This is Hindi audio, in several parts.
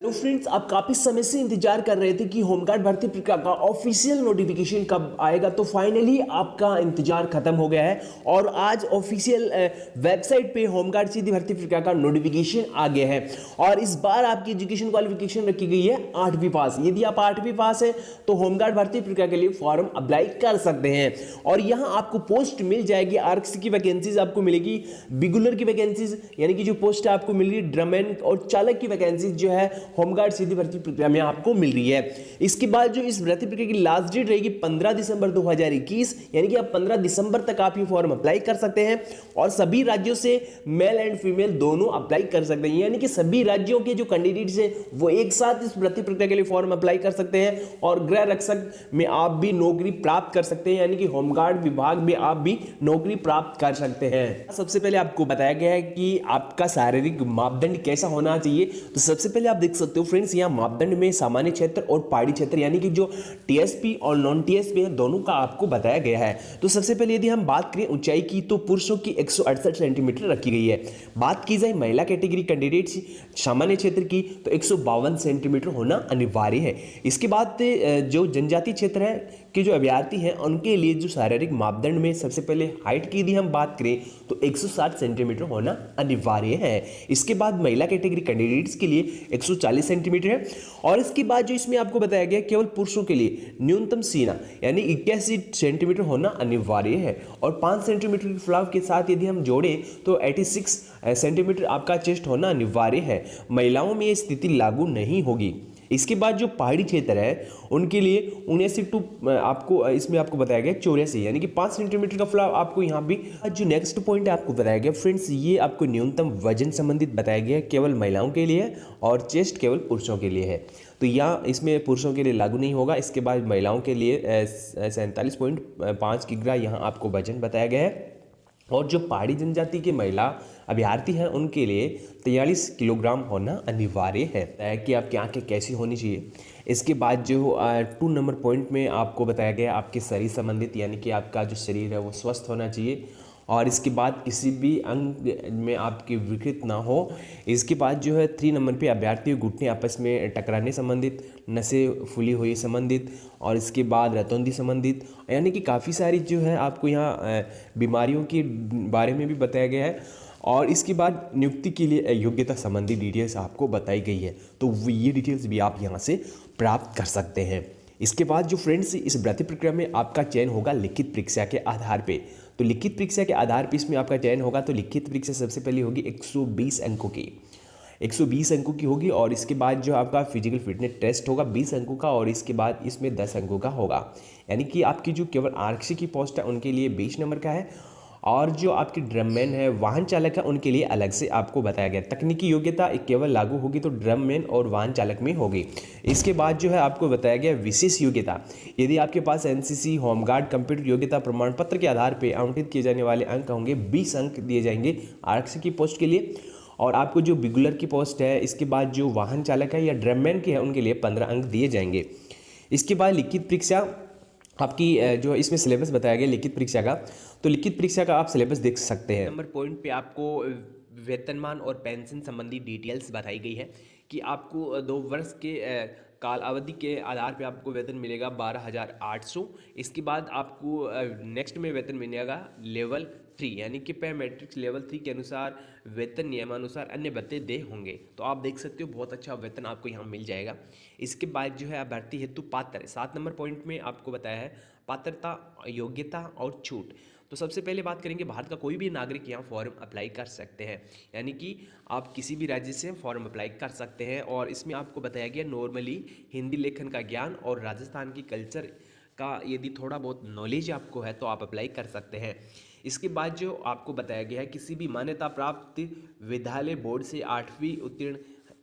तो फ्रेंड्स, आप काफी समय से इंतजार कर रहे थे कि होमगार्ड भर्ती प्रक्रिया का ऑफिशियल नोटिफिकेशन कब आएगा। तो फाइनली आपका इंतजार खत्म हो गया है और आज ऑफिशियल वेबसाइट पे होमगार्ड सीधी भर्ती प्रक्रिया का नोटिफिकेशन आ गया है। और इस बार आपकी एजुकेशन क्वालिफिकेशन रखी गई है 8वीं पास। यदि आप 8वीं पास है तो होमगार्ड भर्ती प्रक्रिया के लिए फॉर्म अप्लाई कर सकते हैं। और यहां आपको पोस्ट मिल जाएगी, आर्क्स की वैकेंसीज आपको मिलेगी, बिगुलर की वैकेंसीज यानी कि जो पोस्ट है आपको मिल रही है, ड्रमैन और चालक की वैकेंसीज जो है होमगार्ड सीधी भर्ती प्रक्रिया में आपको मिल रही है। इसके बाद जो इस भर्ती प्रक्रिया की लास्ट डेट रहेगी 15 दिसंबर 2021, यानी कि आप 15 दिसंबर तक आप ये फॉर्म अप्लाई कर सकते हैं। और सभी राज्यों से मेल एंड फीमेल दोनों अप्लाई कर सकते हैं, यानी कि सभी राज्यों के जो कैंडिडेट्स हैं वो एक साथ इस भर्ती प्रक्रिया के लिए फॉर्म अप्लाई कर सकते हैं। और गृह रक्षक में आप भी नौकरी प्राप्त कर सकते हैं, यानी कि होमगार्ड विभाग में आप भी नौकरी प्राप्त कर सकते हैं। सबसे पहले आपको बताया गया है कि आपका शारीरिक मापदंड कैसा होना चाहिए। तो सबसे पहले आप देख सकते हो फ्रेंड्स, यहाँ मापदंड में सामान्य क्षेत्र और पहाड़ी क्षेत्र यानी कि जो टीएसपी और नॉन टीएसपी है दोनों का आपको बताया गया है। तो सबसे पहले यदि हम बात करें ऊंचाई की तो पुरुषों की 168 सेंटीमीटर रखी गई है। बात की जाए महिला कैटेगरी कैंडिडेट्स सामान्य क्षेत्र की तो 152 सेंटीमीटर होना अनिवार्य है। इसके बाद जो जनजातीय क्षेत्र है कि जो अभ्यर्थी हैं उनके लिए जो शारीरिक मापदंड में सबसे पहले हाइट की यदि हम बात करें तो 160 सेंटीमीटर होना अनिवार्य है। इसके बाद महिला कैटेगरी कैंडिडेट्स के लिए 140 सेंटीमीटर है। और इसके बाद जो इसमें आपको बताया गया केवल पुरुषों के लिए न्यूनतम सीना यानी 81 सेंटीमीटर होना अनिवार्य है। और 5 सेंटीमीटर के फुलाव के साथ यदि हम जोड़ें तो 86 सेंटीमीटर आपका चेस्ट होना अनिवार्य है। महिलाओं में यह स्थिति लागू नहीं होगी। इसके बाद जो पहाड़ी क्षेत्र है उनके लिए 79 टू आपको इसमें आपको बताया गया 84 यानी कि 5 सेंटीमीटर का फुलाव आपको यहाँ भी। जो नेक्स्ट पॉइंट है आपको बताया गया फ्रेंड्स, ये आपको न्यूनतम वजन संबंधित बताया गया केवल महिलाओं के लिए और चेस्ट केवल पुरुषों के लिए है। तो यहाँ इसमें पुरुषों के लिए लागू नहीं होगा। इसके बाद महिलाओं के लिए 47.5 किग्रा यहाँ आपको वजन बताया गया है। और जो पहाड़ी जनजाति के महिला अभ्यर्थी हैं उनके लिए 43 किलोग्राम होना अनिवार्य है कि आपकी आंखें कैसी होनी चाहिए। इसके बाद जो 2 नंबर पॉइंट में आपको बताया गया आपके शरीर संबंधित यानी कि आपका जो शरीर है वो स्वस्थ होना चाहिए। और इसके बाद किसी भी अंग में आपकी विकृत ना हो। इसके बाद जो है 3 नंबर पे अभ्यर्थी घुटने आपस में टकराने संबंधित, नसें फूली हुई संबंधित, और इसके बाद रतौंधी संबंधित, यानी कि काफ़ी सारी जो है आपको यहाँ बीमारियों के बारे में भी बताया गया है। और इसके बाद नियुक्ति के लिए योग्यता संबंधी डिटेल्स आपको बताई गई है। तो ये डिटेल्स भी आप यहाँ से प्राप्त कर सकते हैं। इसके बाद जो फ्रेंड्स इस भर्ती प्रक्रिया में आपका चयन होगा लिखित परीक्षा के आधार पे। तो लिखित परीक्षा के आधार पे इसमें आपका चयन होगा। तो लिखित परीक्षा सबसे पहले होगी 120 अंकों की, 120 अंकों की होगी। और इसके बाद जो आपका फिजिकल फिटनेस टेस्ट होगा 20 अंकों का, और इसके बाद इसमें 10 अंकों का होगा। यानी कि आपकी जो केवल आरक्षी की पोस्ट है उनके लिए 20 नंबर का है। और जो आपके ड्रममैन है, वाहन चालक है, उनके लिए अलग से आपको बताया गया। तकनीकी योग्यता केवल लागू होगी तो ड्रममैन और वाहन चालक में होगी। इसके बाद जो है आपको बताया गया विशेष योग्यता, यदि आपके पास एनसीसी, होमगार्ड, कंप्यूटर योग्यता प्रमाण पत्र के आधार पर आवंटित किए जाने वाले अंक होंगे 20 अंक दिए जाएंगे आरक्षी की पोस्ट के लिए। और आपको जो बिगुलर की पोस्ट है, इसके बाद जो वाहन चालक है या ड्रममैन की है उनके लिए 15 अंक दिए जाएंगे। इसके बाद लिखित परीक्षा आपकी जो इसमें सिलेबस बताया गया लिखित परीक्षा का, तो लिखित परीक्षा का आप सिलेबस देख सकते हैं। नंबर पॉइंट पे आपको वेतनमान और पेंशन संबंधी डिटेल्स बताई गई है कि आपको 2 वर्ष के काल अवधि के आधार पे आपको वेतन मिलेगा 12,800। इसके बाद आपको नेक्स्ट में वेतन मिलेगा लेवल 3 यानी कि पे मैट्रिक्स लेवल 3 के अनुसार वेतन नियमानुसार अन्य भत्ते दे होंगे। तो आप देख सकते हो बहुत अच्छा वेतन आपको यहाँ मिल जाएगा। इसके बाद जो है भर्ती हेतु पात्र 7 नंबर पॉइंट में आपको बताया है पात्रता, योग्यता और छूट। तो सबसे पहले बात करेंगे भारत का कोई भी नागरिक यहाँ फॉर्म अप्लाई कर सकते हैं, यानी कि आप किसी भी राज्य से फॉर्म अप्लाई कर सकते हैं। और इसमें आपको बताया गया नॉर्मली हिंदी लेखन का ज्ञान और राजस्थान की कल्चर का यदि थोड़ा बहुत नॉलेज आपको है तो आप अप्लाई कर सकते हैं। इसके बाद जो आपको बताया गया है किसी भी मान्यता प्राप्त विद्यालय बोर्ड से 8वीं उत्तीर्ण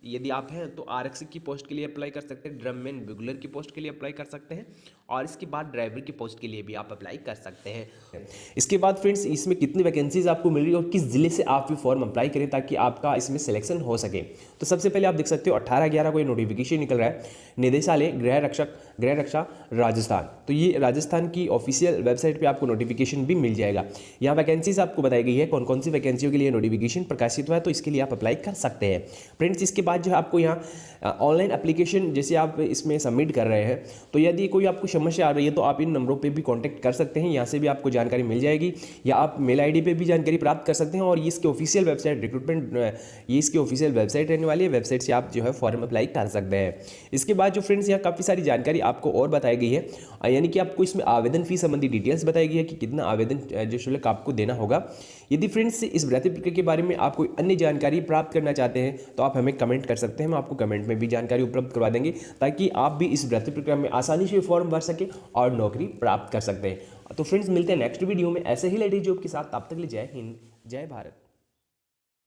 यदि आप हैं तो आरक्षक की पोस्ट के लिए अप्लाई कर सकते हैं, ड्रममैन बिगुलर की पोस्ट के लिए अप्लाई कर सकते हैं, और इसके बाद ड्राइवर की पोस्ट के लिए भी आप अप्लाई कर सकते हैं। इसके बाद फ्रेंड्स इसमें कितनी वैकेंसीज आपको मिल रही है और किस जिले से आप भी फॉर्म अप्लाई करें ताकि आपका इसमें सिलेक्शन हो सके। तो सबसे पहले आप देख सकते हो 18/11 को ये नोटिफिकेशन निकल रहा है, निदेशालय गृह रक्षा राजस्थान। तो ये राजस्थान की ऑफिशियल वेबसाइट पर आपको नोटिफिकेशन भी मिल जाएगा। यहाँ वैकेंसीज आपको बताई गई है कौन कौन सी वैकेंसियों के लिए नोटिफिकेशन प्रकाशित हुआ है, तो इसके लिए आप अप्लाई कर सकते हैं फ्रेंड्स। इसके बाद बाद जो है आपको यहाँ ऑनलाइन एप्लीकेशन जैसे आप इसमें सबमिट कर रहे हैं, तो यदि कोई आपको समस्या आ रही है तो आप इन नंबरों पे भी कांटेक्ट कर सकते हैं, यहाँ से भी आपको जानकारी मिल जाएगी, या आप मेल आईडी पे भी जानकारी प्राप्त कर सकते हैं। और ये इसके ऑफिशियल वेबसाइट रिक्रूटमेंट, ये इसकी ऑफिशियल वेबसाइट रहने वाली है, वेबसाइट से आप जो है फॉर्म अप्लाई कर सकते हैं। इसके बाद जो फ्रेंड्स यहाँ काफ़ी सारी जानकारी आपको और बताई गई है, यानी कि आपको इसमें आवेदन फीस संबंधी डिटेल्स बताई गई है कि कितना आवेदन जो शुल्क आपको देना होगा। यदि फ्रेंड्स इस भर्ती प्रक्रिया के बारे में आप कोई अन्य जानकारी प्राप्त करना चाहते हैं तो आप हमें कमेंट कर सकते हैं, हम आपको कमेंट में भी जानकारी उपलब्ध करवा देंगे, ताकि आप भी इस भर्ती प्रक्रिया में आसानी से फॉर्म भर सके और नौकरी प्राप्त कर सकते हैं। तो फ्रेंड्स मिलते हैं नेक्स्ट वीडियो में ऐसे ही लेटेस्ट जॉब के साथ, तब तक के लिए जय हिंद, जय भारत।